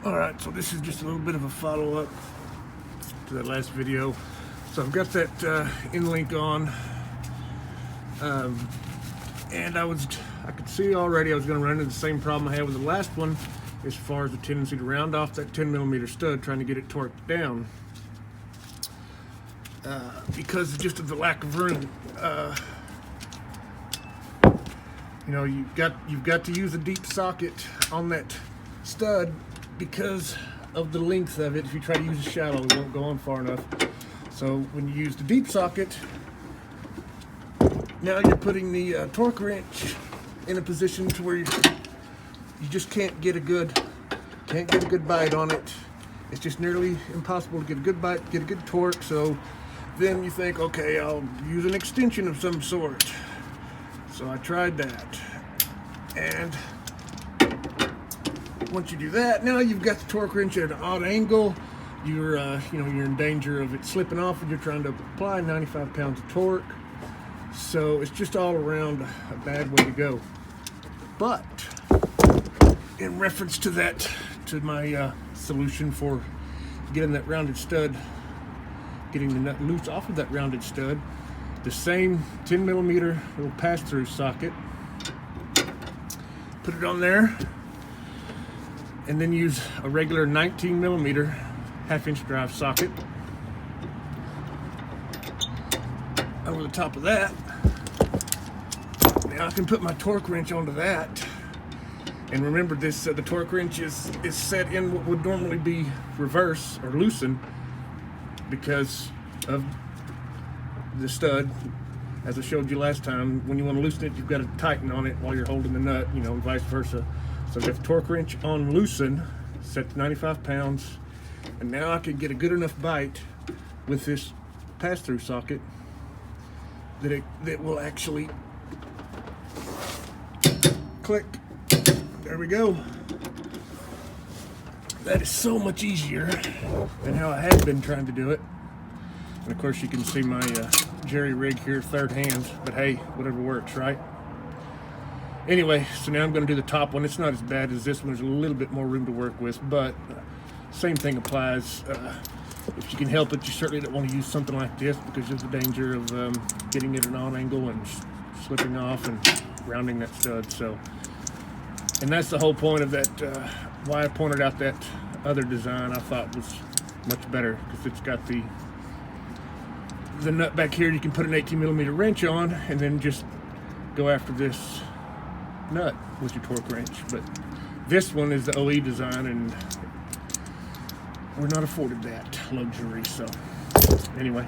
Alright, so this is just a little bit of a follow-up to that last video. So I've got that in link on, and I could see already I was going to run into the same problem I had with the last one as far as the tendency to round off that 10mm stud trying to get it torqued down because just of the lack of room. You know, you've got to use a deep socket on that stud because of the length of it. If you try to use a shallow, it won't go on far enough. So when you use the deep socket, now you're putting the torque wrench in a position to where you just can't get a good bite on it. It's just nearly impossible to get a good bite, get a good torque. So then you think, okay, I'll use an extension of some sort. So I tried that, and once you do that, now you've got the torque wrench at an odd angle. You're you're in danger of it slipping off when you're trying to apply 95 pounds of torque. So it's just all around a bad way to go. But in reference to that, to my solution for getting that rounded stud, getting the nut loose off of that rounded stud, the same 10mm little pass-through socket, put it on there, and then use a regular 19mm half-inch drive socket over the top of that. Now I can put my torque wrench onto that, and remember this: the torque wrench is set in what would normally be reverse or loosen because of the stud. As I showed you last time, when you want to loosen it, you've got to tighten on it while you're holding the nut, and vice versa. So I've got the torque wrench on loosen, set to 95 pounds, and now I can get a good enough bite with this pass-through socket that will actually click. There we go. That is so much easier than how I had been trying to do it. And of course you can see my jerry rig here, third hand, but hey, whatever works, right? Anyway, so now I'm going to do the top one. It's not as bad as this one. There's a little bit more room to work with, but same thing applies. If you can help it, you certainly don't want to use something like this because there's the danger of getting it at an odd angle and slipping off and rounding that stud. So, and that's the whole point of that, why I pointed out that other design I thought was much better, because it's got the nut back here you can put an 18mm wrench on and then just go after this nut with your torque wrench. But this one is the OE design, and we're not afforded that luxury. So anyway.